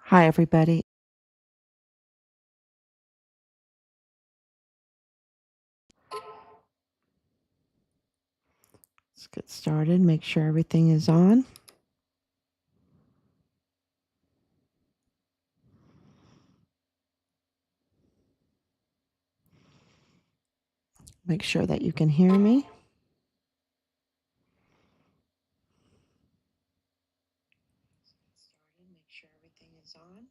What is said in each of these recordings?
Hi, everybody. Let's get started. Make sure everything is on. Make sure that you can hear me. Make sure everything is on.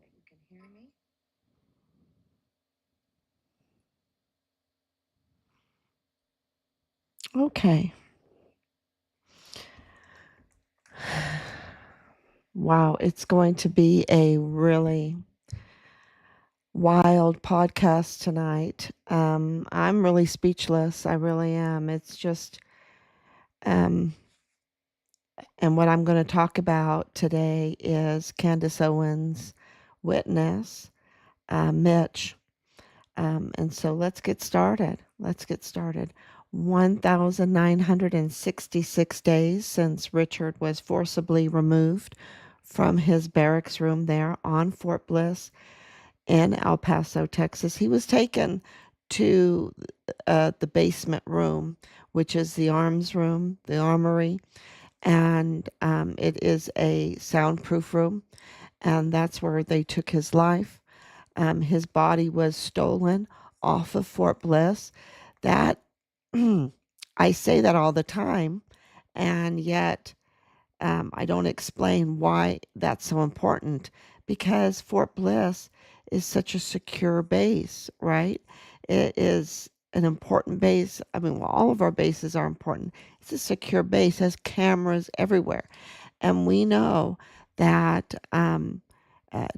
That you can hear me. Okay. Wow, it's going to be a really wild podcast tonight. I'm really speechless. I really am. It's just, and what I'm going to talk about today is Candace Owens' witness, Mitch. And so let's get started. 1,966 days since Richard was forcibly removed from his barracks room there on Fort Bliss in El Paso, Texas. He was taken to the basement room, which is the arms room, the armory, and it is a soundproof room, and that's where they took his life. His body was stolen off of Fort Bliss. That I say that all the time, and yet I don't explain why that's so important, because Fort Bliss is such a secure base, right? It is an important base. I mean, well, all of our bases are important. It's a secure base, has cameras everywhere. And we know that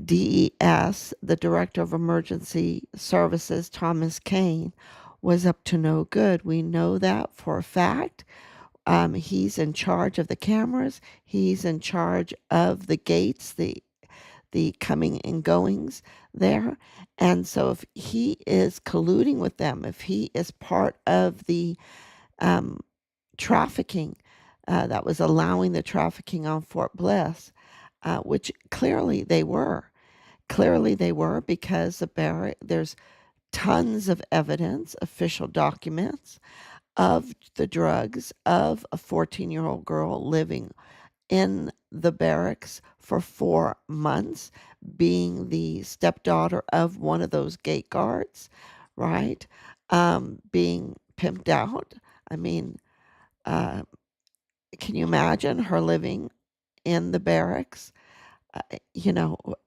DES, the Director of Emergency Services, Thomas Kane, was up to no good. We know that for a fact. He's in charge of the cameras. He's in charge of the gates, the coming and goings there. And so if he is colluding with them, if he is part of the um, trafficking that was allowing the trafficking on Fort Bliss, which clearly they were, because there's tons of evidence, official documents of the drugs of a 14-year-old girl living in the barracks for 4 months, being the stepdaughter of one of those gate guards, right? Being pimped out. I mean, uh, can you imagine her living in the barracks?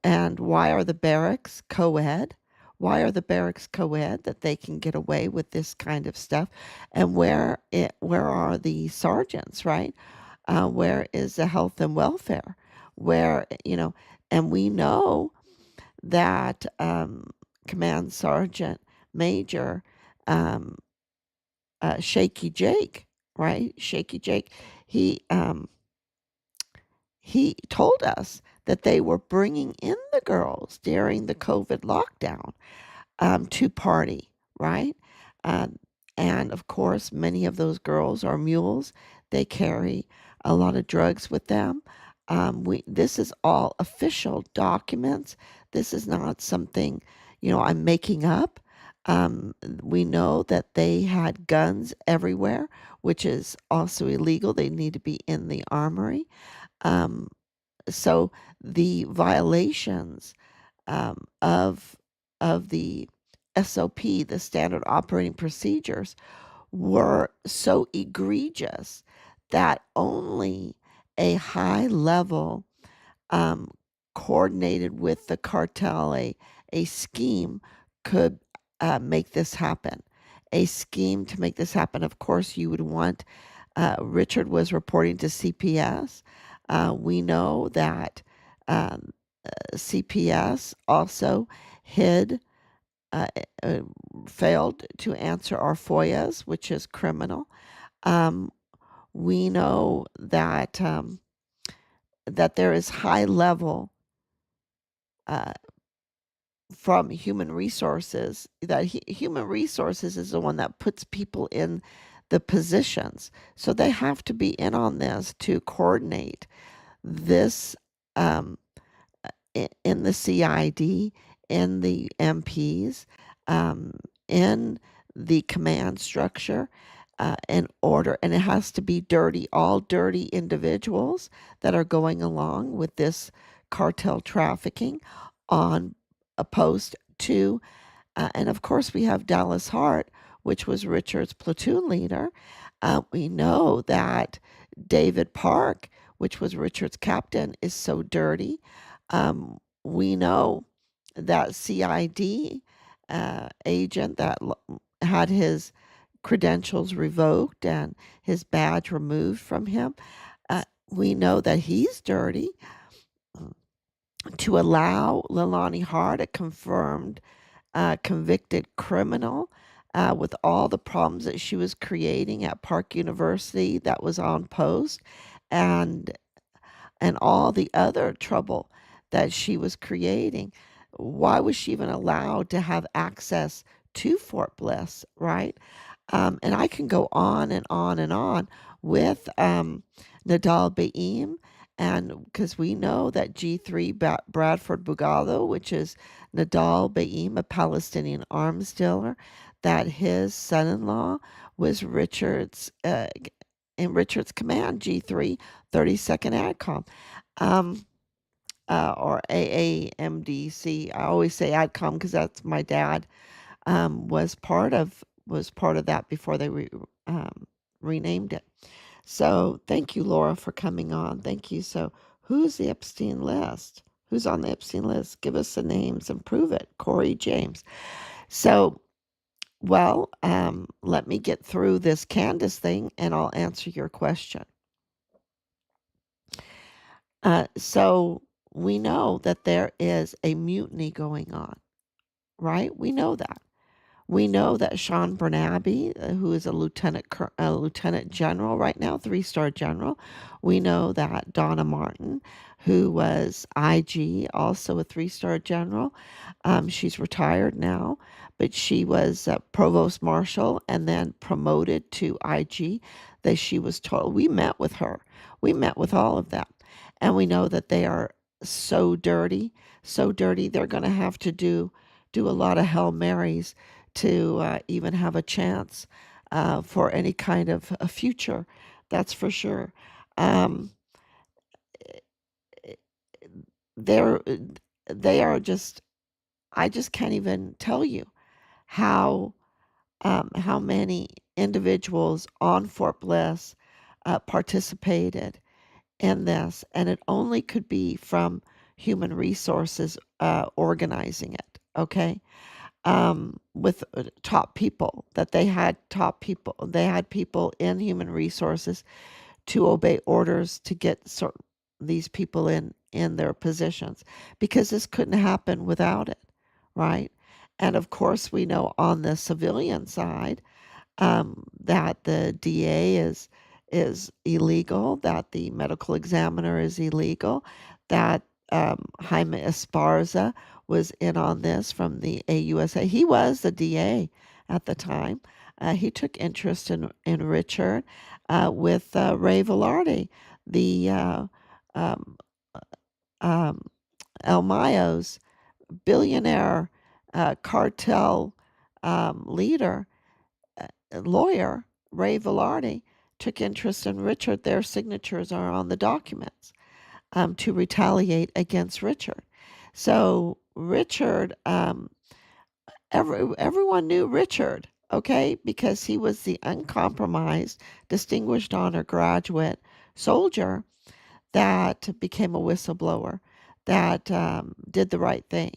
And why are the barracks co-ed? Why are the barracks co-ed that they can get away with this kind of stuff? And where are the sergeants, right? Where is the health and welfare? And we know that Command Sergeant Major um, Shaky Jake, right? Shaky Jake, he he told us that they were bringing in the girls during the COVID lockdown to party, right? Um, and of course, many of those girls are mules. They carry a lot of drugs with them. This is all official documents. This is not something, I'm making up. We know that they had guns everywhere, which is also illegal. They need to be in the armory. Um, so the violations of the SOP, the standard operating procedures, were so egregious that only a high level, um, coordinated with the cartel, a scheme could make this happen. A scheme to make this happen. Of course, you would want. Richard was reporting to CPS. We know that um, CPS also hid, uh, uh, failed to answer our FOIAs, which is criminal. Um, we know that there is high level uh, from human resources. That human resources is the one that puts people in the positions. So they have to be in on this to coordinate this, um, in the CID, in the MPs, um, in the command structure, in order, and it has to be dirty, all dirty individuals that are going along with this cartel trafficking on opposed to, and of course we have Dallas Hart, which was Richard's platoon leader. We know that David Park, which was Richard's captain, is so dirty. We know that CID agent that had his credentials revoked and his badge removed from him. We know that he's dirty. To allow Leilani Hart, a confirmed convicted criminal, with all the problems that she was creating at Park University that was on post, and all the other trouble that she was creating. Why was she even allowed to have access to Fort Bliss, right? And I can go on and on and on with Nadal Baim, and because we know that G3 Bradford Bugalo, which is Nadal Baim, a Palestinian arms dealer, that his son-in-law was in Richard's command, G3 32nd ADCOM, or AAMDC. I always say ADCOM because that's my dad, was part of that before they renamed it. So thank you, Laura, for coming on. Thank you. So who's the Epstein list? Who's on the Epstein list? Give us the names and prove it. Corey James. So, well, let me get through this Candace thing and I'll answer your question. So we know that there is a mutiny going on, right? We know that. We know that Sean Bernabe, who is a lieutenant general right now, 3-star general. We know that Donna Martin, who was IG, also a 3-star general. She's retired now, but she was provost marshal and then promoted to IG. That she was told. We met with her. We met with all of them, and we know that they are so dirty, so dirty. They're going to have to do a lot of Hail Marys to even have a chance for any kind of a future. That's for sure. They're they are just. I just can't even tell you how many individuals on Fort Bliss participated in this, and it only could be from human resources organizing it. Okay. With top people, that they had people in human resources to obey orders to get these people in their positions, because this couldn't happen without it, right? And of course, we know on the civilian side, that the DA is illegal, that the medical examiner is illegal, that Jaime Esparza was in on this from the AUSA. He was the DA at the time. He took interest in Richard, with Ray Velarde, the um, um, El Mayo's billionaire cartel leader, lawyer, Ray Velarde, took interest in Richard. Their signatures are on the documents to retaliate against Richard. So Richard, everyone knew Richard, okay, because he was the uncompromised, distinguished honor graduate soldier that became a whistleblower, that did the right thing.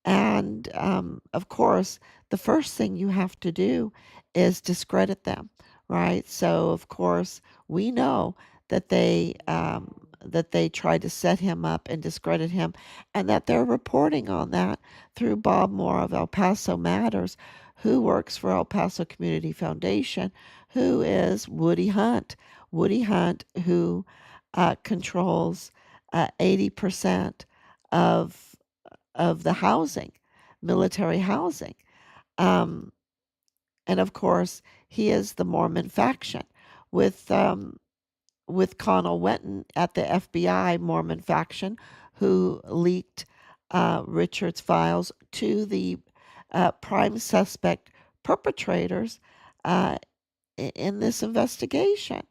And of course, the first thing you have to do is discredit them, right? So of course, we know that they tried to set him up and discredit him, and that they're reporting on that through Bob Moore of El Paso Matters, who works for El Paso Community Foundation, who is Woody Hunt. Woody Hunt, who controls 80% of the housing, military housing. Um, and of course, He is the Mormon faction with Connell Wenton at the FBI Mormon faction, who leaked Richard's files to the prime suspect perpetrators uh, in this investigation,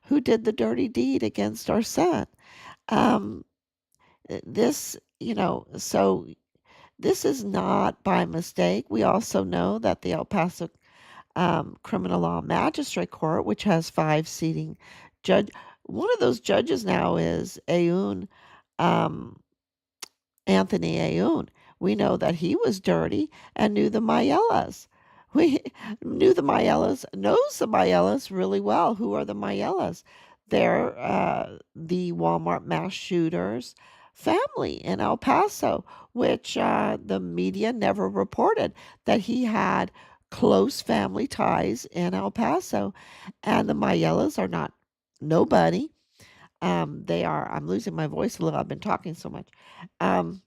who did the dirty deed against our son. Um, this, so this is not by mistake. We also know that the El Paso Criminal Law Magistrate Court, which has 5 seating judge, one of those judges now is um, Anthony Aoun. We know that he was dirty and knew the Mayellas. We knew the Mayellas, knows the Mayellas really well. Who are the Mayellas? They're the Walmart mass shooters family in El Paso, which the media never reported that he had close family ties in El Paso. And the Mayellas are not nobody. They are, I'm losing my voice a little. I've been talking so much. Um,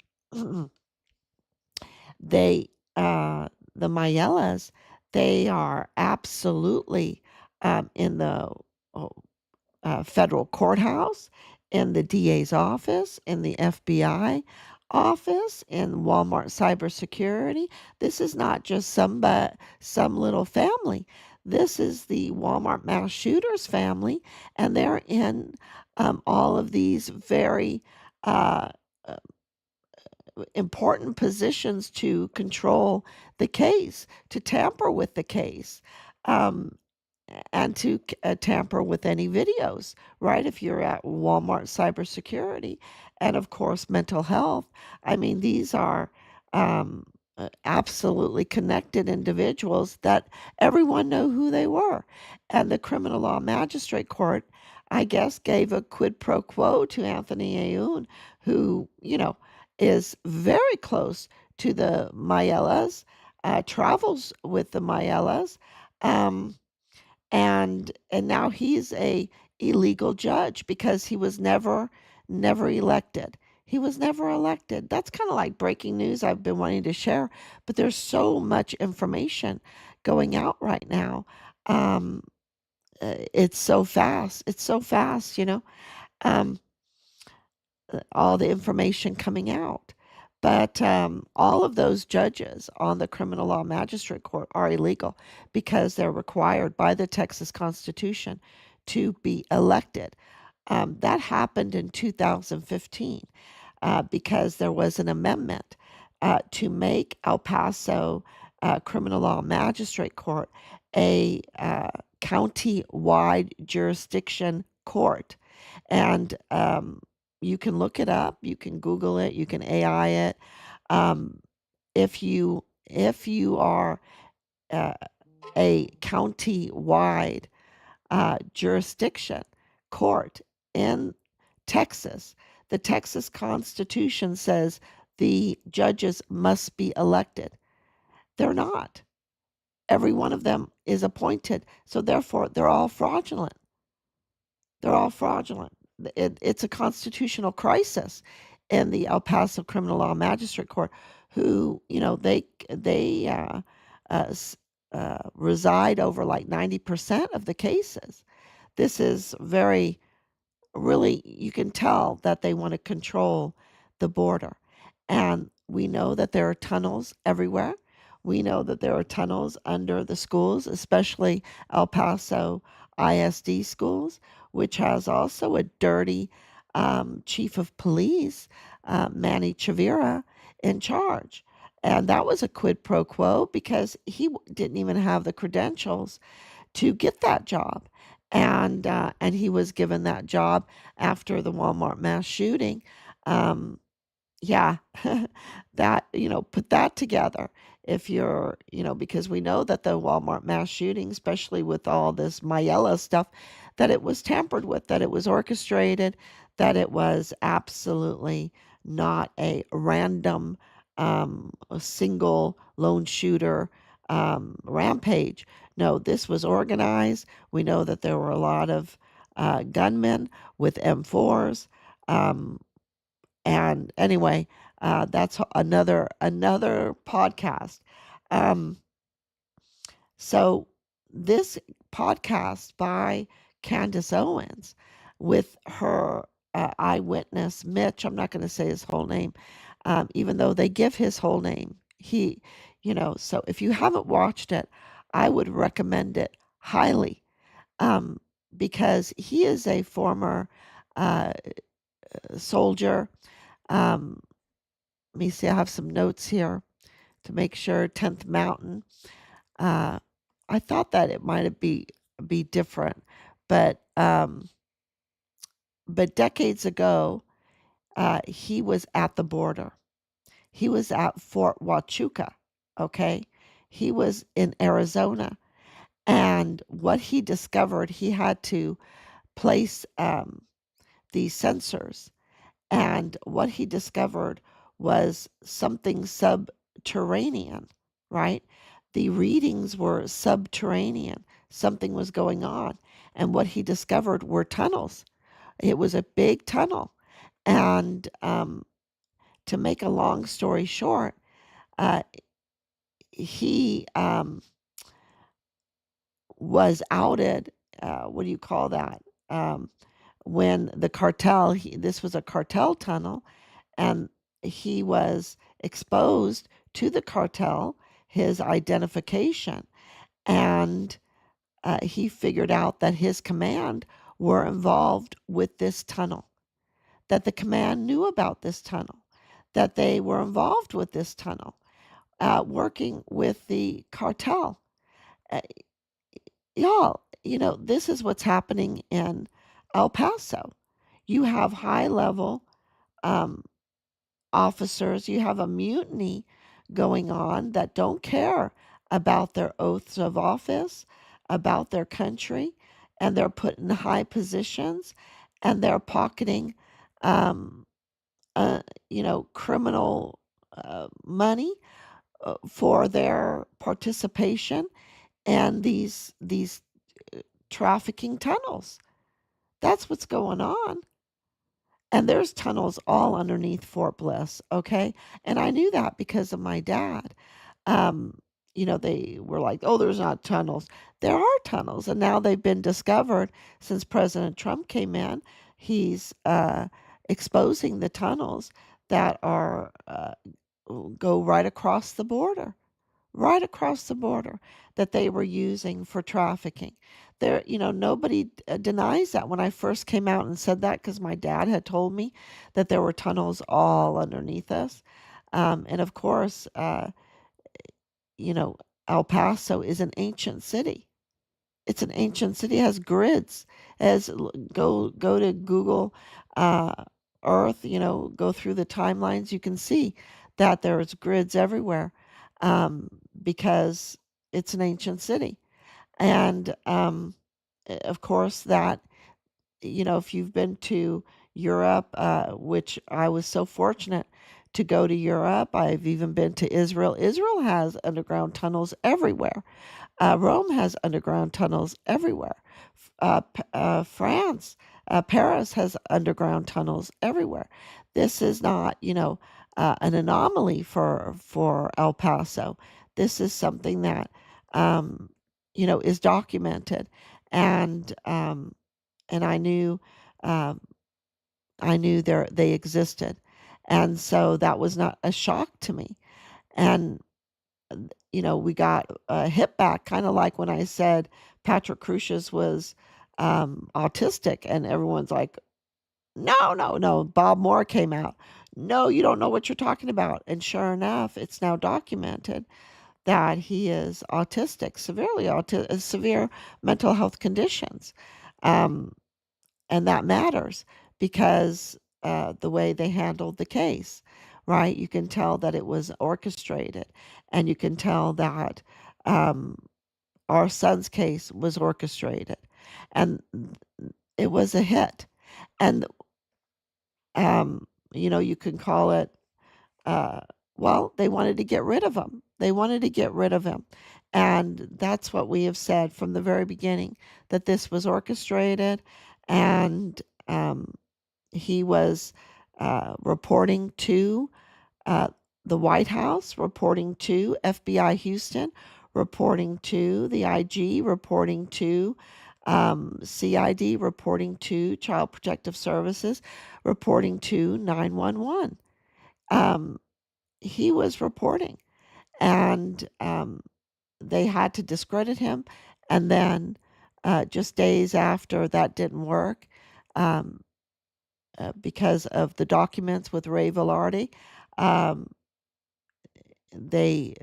they, the Mayellas, they are absolutely in the oh, federal courthouse, in the DA's office, in the FBI office, in Walmart cybersecurity. This is not just some little family. This is the Walmart mass shooters family, and they're in all of these very uh, important positions to control the case, to tamper with the case. Um, and to tamper with any videos, right? If you're at Walmart cybersecurity, and of course mental health. I mean, these are absolutely connected individuals that everyone knew who they were, and the criminal law magistrate court, I guess, gave a quid pro quo to Anthony Aoun, who is very close to the Mayellas, travels with the Mayellas. Um, and now he's a illegal judge because he was never elected. He was never elected. That's kind of like breaking news I've been wanting to share, but there's so much information going out right now. Um, it's so fast. It's so fast, um, all the information coming out. But all of those judges on the criminal law magistrate court are illegal because they're required by the Texas Constitution to be elected. That happened in 2015 because there was an amendment to make El Paso criminal law magistrate court a county-wide jurisdiction court. And you can look it up, you can Google it, you can AI it. Um, if you are uh, a county-wide jurisdiction court in Texas, the Texas Constitution says the judges must be elected. They're not. Every one of them is appointed, so therefore they're all fraudulent. They're all fraudulent. It's a constitutional crisis in the El Paso Criminal Law Magistrate Court, who they uh, reside over like 90% of the cases. This is very really, you can tell that they want to control the border. And we know that there are tunnels everywhere. We know that there are tunnels under the schools, especially El Paso ISD schools, which has also a dirty chief of police, Manny Chavira, in charge. And that was a quid pro quo because he didn't even have the credentials to get that job. And he was given that job after the Walmart mass shooting. Um, yeah, that, put that together. If you're, because we know that the Walmart mass shooting, especially with all this Mayella stuff, that it was tampered with, that it was orchestrated, that it was absolutely not a random, a single lone shooter rampage. No, this was organized. We know that there were a lot of gunmen with M4s. Um, and anyway, that's another podcast. Um, so this podcast by Candace Owens with her eyewitness, Mitch, I'm not going to say his whole name, even though they give his whole name. So if you haven't watched it, I would recommend it highly, um, because he is a former uh, soldier. Um, Let me see, I have some notes here to make sure. 10th Mountain. Uh, I thought that it might be different, but decades ago, he was at the border. He was at Fort Huachuca. Okay, he was in Arizona, and what he discovered, he had to place these sensors, and what he discovered was something subterranean, right? The readings were subterranean. Something was going on. And what he discovered were tunnels. It was a big tunnel. And to make a long story short, uh, he was outed. What do you call that? Um, when the cartel, this was a cartel tunnel, and he was exposed to the cartel, his identification, and he figured out that his command were involved with this tunnel, that the command knew about this tunnel, that they were involved with this tunnel, working with the cartel. Uh, y'all, this is what's happening in El Paso. You have high level um, officers, you have a mutiny going on that don't care about their oaths of office, about their country, and they're put in high positions, and they're pocketing, um, uh, criminal money for their participation in these trafficking tunnels. That's what's going on. And there's tunnels all underneath Fort Bliss, okay? And I knew that because of my dad. Um, they were like, oh, there's not tunnels. There are tunnels, and now they've been discovered since President Trump came in. He's exposing the tunnels that are go right across the border, that they were using for trafficking. There, nobody denies that. When I first came out and said that, because my dad had told me that there were tunnels all underneath us. And of course, you know, El Paso is an ancient city. It's an ancient city. It has grids. Go to Google Earth. Go through the timelines. You can see that there's grids everywhere, um, because it's an ancient city. And of course, that if you've been to Europe, which I was so fortunate to go to Europe, I've even been to Israel. Israel has underground tunnels everywhere. Rome has underground tunnels everywhere. France, Paris has underground tunnels everywhere. This is not, an anomaly for El Paso. This is something that, um, is documented, and I knew, um, they existed, and so that was not a shock to me. And we got hit back, kind of like when I said Patrick Crucius was autistic, and everyone's like, no, no, no. Bob Moore came out. No, you don't know what you're talking about. And sure enough, it's now documented that he is autistic, severe mental health conditions. Um, and that matters because the way they handled the case, right? You can tell that it was orchestrated, and you can tell that um, our son's case was orchestrated, and it was a hit. And you can call it, uh, well, they wanted to get rid of him. They wanted to get rid of him. And that's what we have said from the very beginning, that this was orchestrated, and he was reporting to uh, the White House, reporting to FBI Houston, reporting to the IG, reporting to CID, reporting to Child Protective Services, reporting to 911. He was reporting, and they had to discredit him. And then just days after that didn't work, um, because of the documents with Ray Velarde, um, they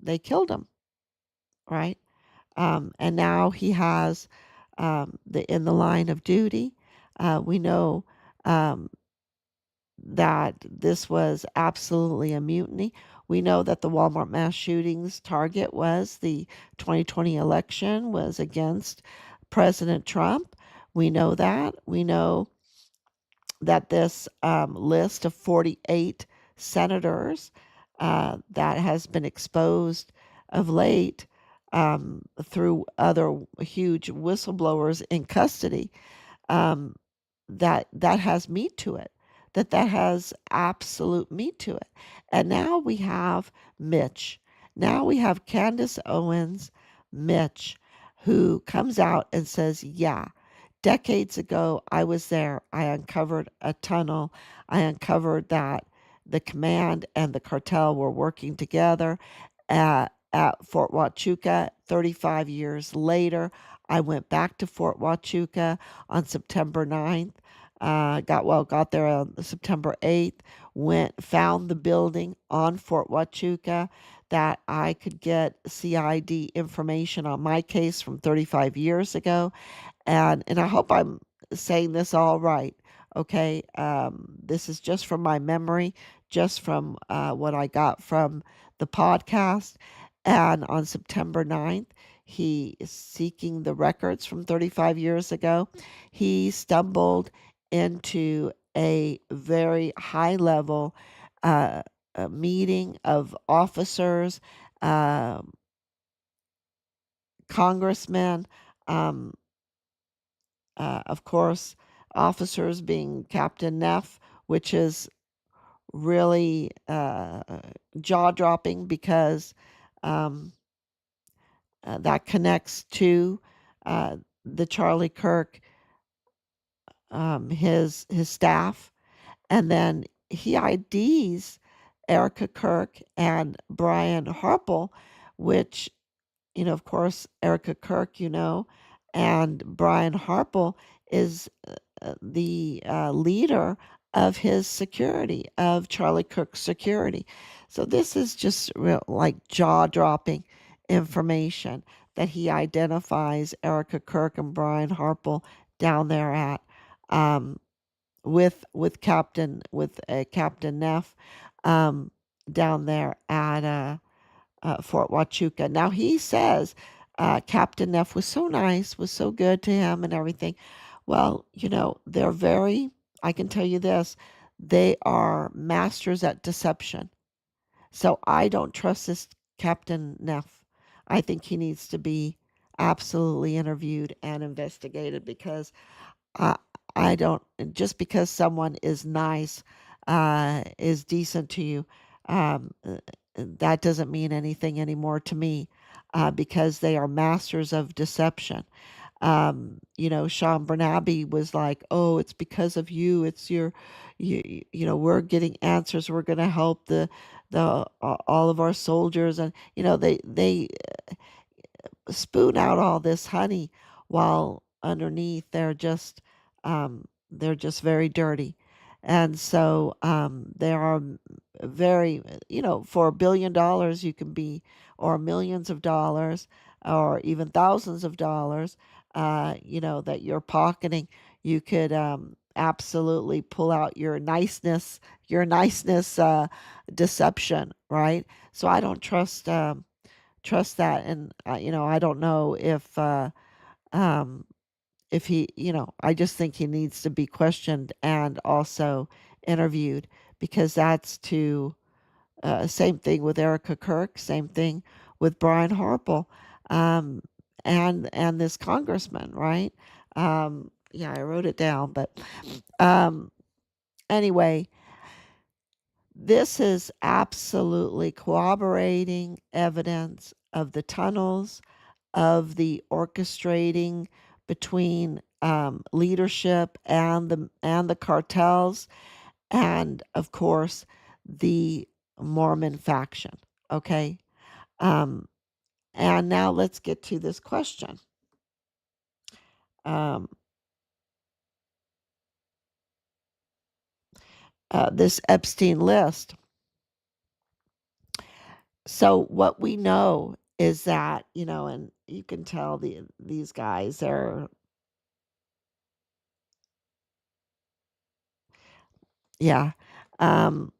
they killed him, right? And now he has in the line of duty. We know um, that this was absolutely a mutiny. We know that the Walmart mass shootings target was the 2020 election, was against President Trump. We know that. We know that this list of 48 senators that has been exposed of late through other huge whistleblowers in custody, um, that has meat to it, that has absolute meat to it. And now we have Mitch. Now we have Candace Owens, Mitch, who comes out and says, yeah, decades ago, I was there. I uncovered a tunnel. I uncovered that the command and the cartel were working together at Fort Huachuca. 35 years later, I went back to Fort Huachuca on September 9th. Got there on September 8th. Found the building on Fort Huachuca that I could get CID information on my case from 35 years ago. And I hope I'm saying this all right. Okay, this is just from my memory, just from what I got from the podcast. And on September 9th, he is seeking the records from 35 years ago. He stumbled into a very high level a meeting of officers, um congressmen, um, of course, officers being Captain Neff, which is really jaw dropping because um, that connects to uh, the Charlie Kirk, his staff, and then he IDs Erica Kirk and Brian Harple, which, of course, Erica Kirk, and Brian Harple is the leader of his security, of Charlie Kirk's security. So this is just real, like jaw-dropping information that he identifies Erica Kirk and Brian Harple down there at um, Captain Neff um, down there at Fort Huachuca. Now he says Captain Neff was so nice, was so good to him and everything. Well, they're I can tell you this, they are masters at deception. So I don't trust this Captain Neff. I think he needs to be absolutely interviewed and investigated because I, I don't, just because someone is nice, is decent to you, that doesn't mean anything anymore to me because they are masters of deception. Sean Bernabe was like, "Oh, it's because of you. It's we're getting answers. We're going to help the all of our soldiers." And they spoon out all this honey while underneath they're just very dirty. And so there are very, for $1 billion you can be, or millions of dollars, or even thousands of dollars, that you're pocketing. You could absolutely pull out your niceness deception, right? So I don't trust that. And I don't know um if he, I just think he needs to be questioned and also interviewed, because that's to same thing with Erica Kirk, same thing with Brian Harple, um and this congressman, right? Yeah, I wrote it down, but um anyway, this is absolutely corroborating evidence of the tunnels, of the orchestrating between leadership and the cartels, and of course the Mormon faction. Okay, um, and now let's get to this question. Um, this Epstein list. So what we know is that, and you can tell these guys are, yeah, um,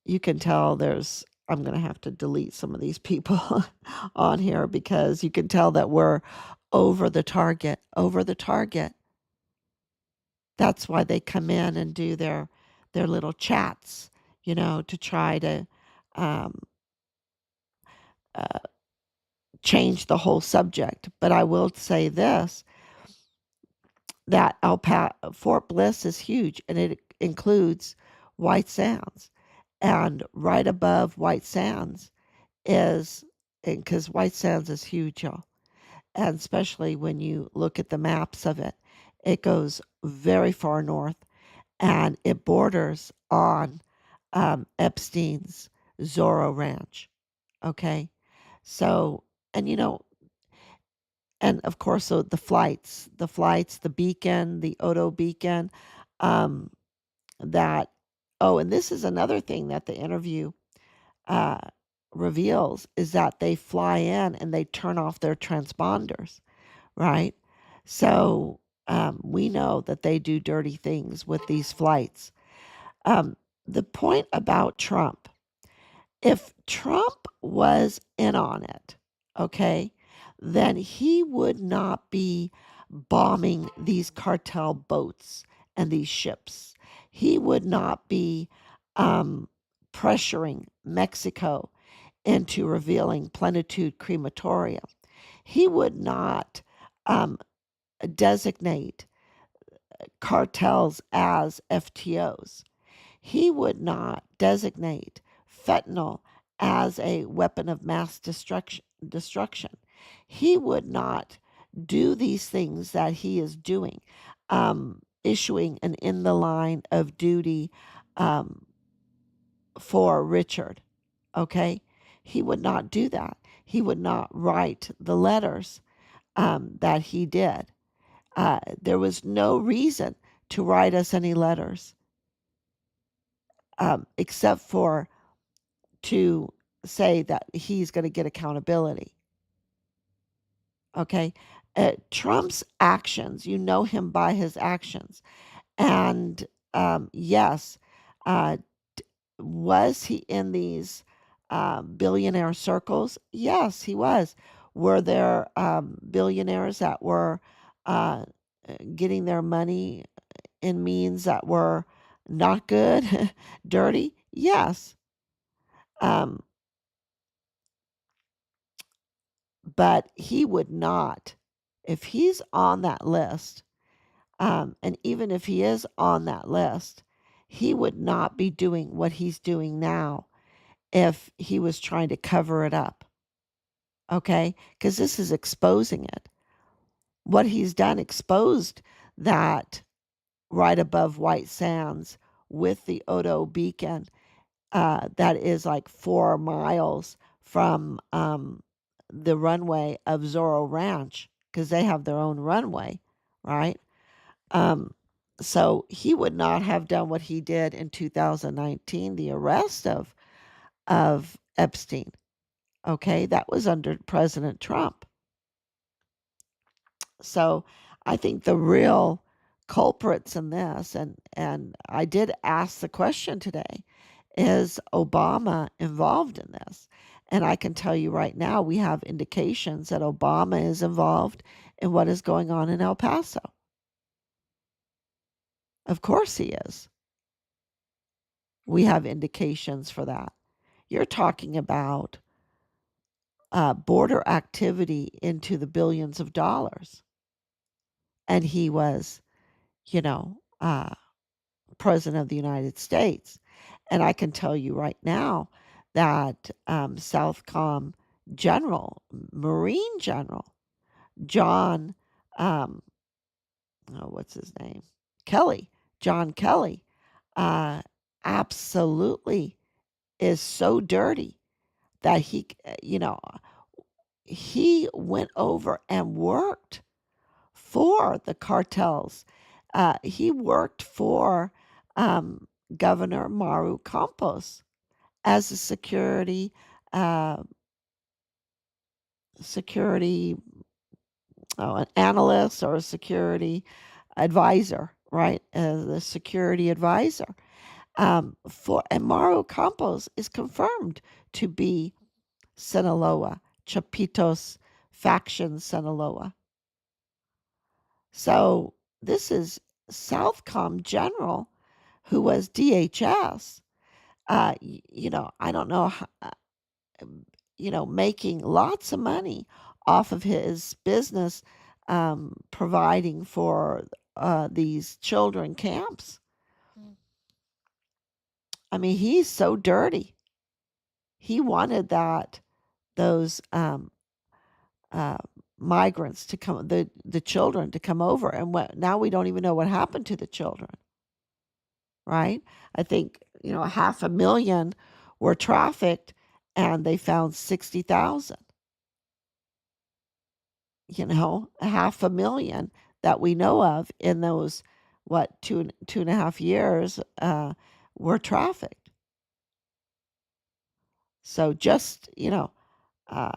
you can tell there's. I'm gonna have to delete some of these people on here because you can tell that we're over the target. Over the target. That's why they come in and do their little chats, to try to um, uh, change the whole subject. But I will say this, that Fort Bliss is huge, and it includes White Sands. And right above White Sands is, because White Sands is huge, y'all. And especially when you look at the maps of it, it goes very far north, and it borders on Epstein's Zorro Ranch. Okay. So, and and of course, so the beacon, the Odo beacon, um, that, oh, and this is another thing that the interview uh, reveals, is that they fly in and they turn off their transponders, right? So we know that they do dirty things with these flights. Um, the point about Trump, if Trump was in on it, okay, then he would not be bombing these cartel boats and these ships. He would not be um, pressuring Mexico into revealing Plenitude Crematorium. He would not um, designate cartels as FTOs. He would not designate fentanyl as a weapon of mass destruction. He would not do these things that he is doing, issuing an in the line of duty um, for Richard. Okay? He would not do that. He would not write the letters that he did. There was no reason to write us any letters, except for to say that he's going to get accountability. Okay. Trump's actions, you know him by his actions. And yes, uh, was he in these billionaire circles? Yes, he was. Were there billionaires that were uh, getting their money in means that were not good, dirty? Yes. Um, but he would not, if he's on that list, and even if he is on that list, he would not be doing what he's doing now if he was trying to cover it up. Okay? Because this is exposing it. What he's done exposed that right above White Sands with the Odo beacon, that is like 4 miles from the runway of Zorro Ranch, because they have their own runway, right? Um, so he would not have done what he did in 2019, the arrest of Epstein. Okay, that was under President Trump. So I think the real culprits in this, and I did ask the question today, is Obama involved in this? And I can tell you right now, we have indications that Obama is involved in what is going on in El Paso. Of course he is. We have indications for that. You're talking about border activity into the billions of dollars. And he was, you know, president of the United States. And I can tell you right now that Southcom general, Marine General John, um, oh, what's his name? Kelly, John Kelly, uh, absolutely is so dirty that he went over and worked for the cartels. He worked for um, Governor Maru Campos as a uh, security an analyst or a security advisor, right? As a security advisor. And Maru Campos is confirmed to be Sinaloa, Chapitos faction Sinaloa. So this is Southcom General who was DHS. I don't know how, making lots of money off of his business, providing for these children camps. Mm. I mean, he's so dirty. He wanted those uh, migrants to come, the children to come over, and now we don't even know what happened to the children. Right? I think 500,000 were trafficked, and they found 60,000. 500,000 that we know of in those, what, 2.5 years, were trafficked. So just, uh,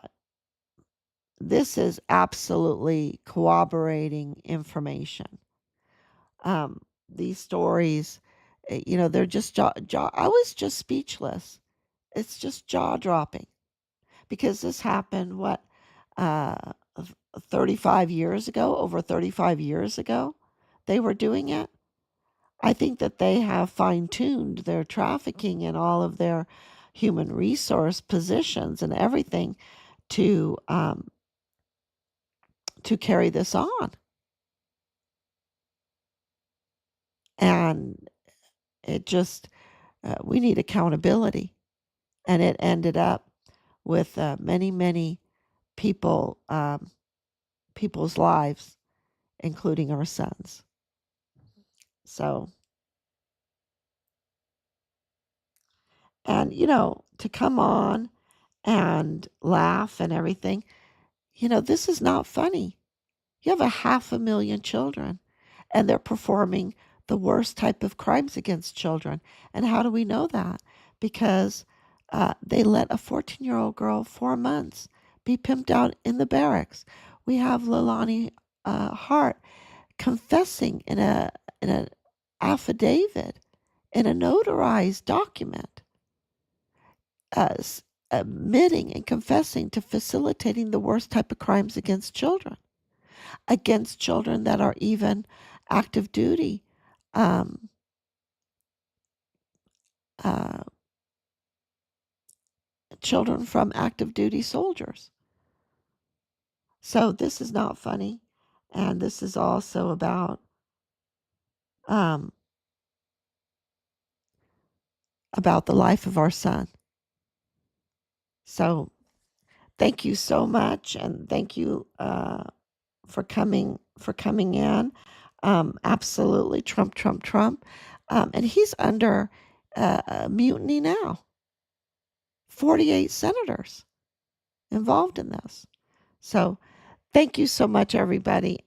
this is absolutely corroborating information. These stories, they're just I was just speechless. It's just jaw dropping because this happened, what, uh, 35 years ago, over 35 years ago, they were doing it. I think that they have fine tuned their trafficking and all of their human resource positions and everything to carry this on. And it just, we need accountability. And it ended up with many, many people, people's lives, including our sons. So, and to come on and laugh and everything, this is not funny. You have 500,000 children, and they're performing the worst type of crimes against children. And how do we know that? Because they let a 14-year-old girl, 4 months, be pimped out in the barracks. We have Leilani Hart confessing in an affidavit, in a notarized document, admitting and confessing to facilitating the worst type of crimes against children that are even active duty, um, uh, children from active duty soldiers. So this is not funny, and this is also um, about the life of our son. So thank you so much, and thank you for coming in. Absolutely, Trump, Trump, Trump, and he's under mutiny now. 48 senators involved in this. So thank you so much, everybody.